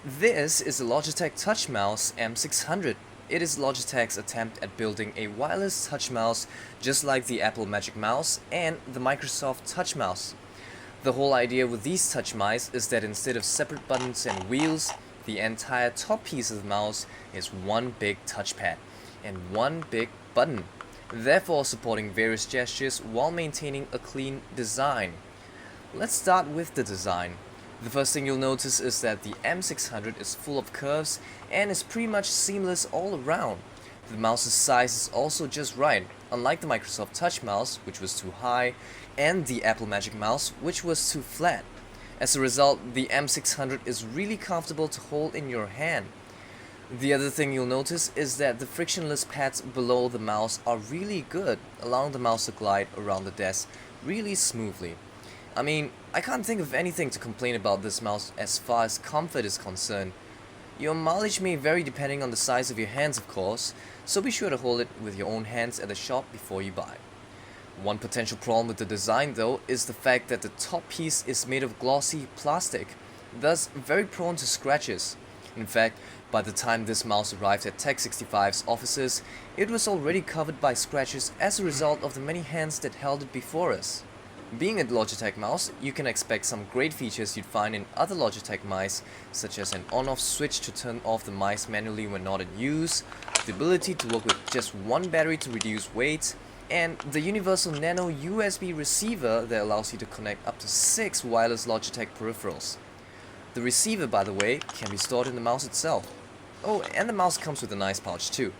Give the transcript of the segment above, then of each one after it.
This is the Logitech Touch Mouse M600. It is Logitech's attempt at building a wireless touch mouse just like the Apple Magic Mouse and the Microsoft Touch Mouse. The whole idea with these touch mice is that instead of separate buttons and wheels, the entire top piece of the mouse is one big touchpad and one big button, therefore supporting various gestures while maintaining a clean design. Let's start with the design. The first thing you'll notice is that the M600 is full of curves and is pretty much seamless all around. The mouse's size is also just right, unlike the Microsoft Touch Mouse, which was too high, and the Apple Magic Mouse, which was too flat. As a result, the M600 is really comfortable to hold in your hand. The other thing you'll notice is that the frictionless pads below the mouse are really good, allowing the mouse to glide around the desk really smoothly. I mean, I can't think of anything to complain about this mouse as far as comfort is concerned. Your mileage may vary depending on the size of your hands, of course, so be sure to hold it with your own hands at the shop before you buy. One potential problem with the design though is the fact that the top piece is made of glossy plastic, thus very prone to scratches. In fact, by the time this mouse arrived at Gear65's offices, it was already covered by scratches as a result of the many hands that held it before us. Being a Logitech mouse, you can expect some great features you'd find in other Logitech mice, such as an on-off switch to turn off the mice manually when not in use, the ability to work with just one battery to reduce weight, and the universal nano USB receiver that allows you to connect up to 6 wireless Logitech peripherals. The receiver, by the way, can be stored in the mouse itself. Oh, and the mouse comes with a nice pouch too.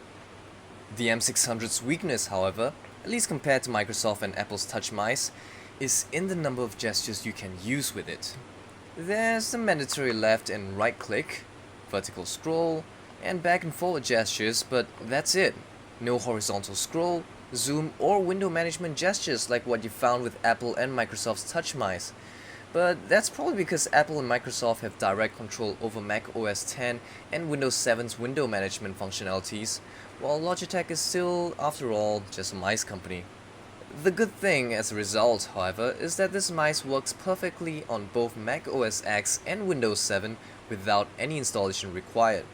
The M600's weakness, however, at least compared to Microsoft and Apple's Touch mice, is in the number of gestures you can use with it. There's the mandatory left and right click, vertical scroll, and back and forward gestures, but that's it. No horizontal scroll, zoom, or window management gestures like what you found with Apple and Microsoft's Touch mice. But that's probably because Apple and Microsoft have direct control over Mac OS X and Windows 7's window management functionalities, while Logitech is still, after all, just a mice company. The good thing as a result, however, is that this mice works perfectly on both Mac OS X and Windows 7 without any installation required.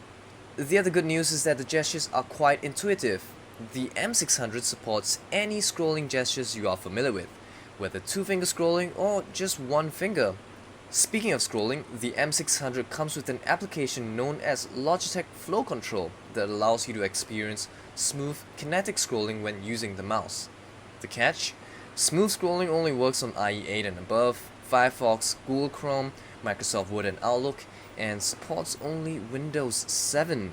The other good news is that the gestures are quite intuitive. The M600 supports any scrolling gestures you are familiar with, whether 2-finger scrolling or just 1 finger. Speaking of scrolling, the M600 comes with an application known as Logitech Flow Control that allows you to experience smooth kinetic scrolling when using the mouse. The catch? Smooth scrolling only works on IE 8 and above, Firefox, Google Chrome, Microsoft Word and Outlook, and supports only Windows 7.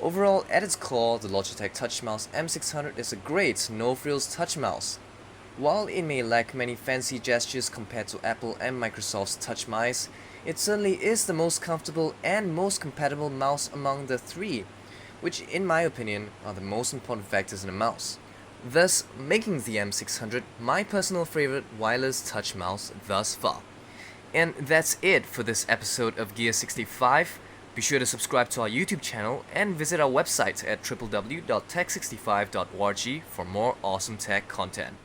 Overall, at its core, the Logitech Touch Mouse M600 is a great no-frills touch mouse. While it may lack many fancy gestures compared to Apple and Microsoft's Touch mice, it certainly is the most comfortable and most compatible mouse among the three, which in my opinion are the most important factors in a mouse, thus making the M600 my personal favorite wireless touch mouse thus far. And that's it for this episode of Gear65. Be sure to subscribe to our YouTube channel and visit our website at www.tech65.org for more awesome tech content.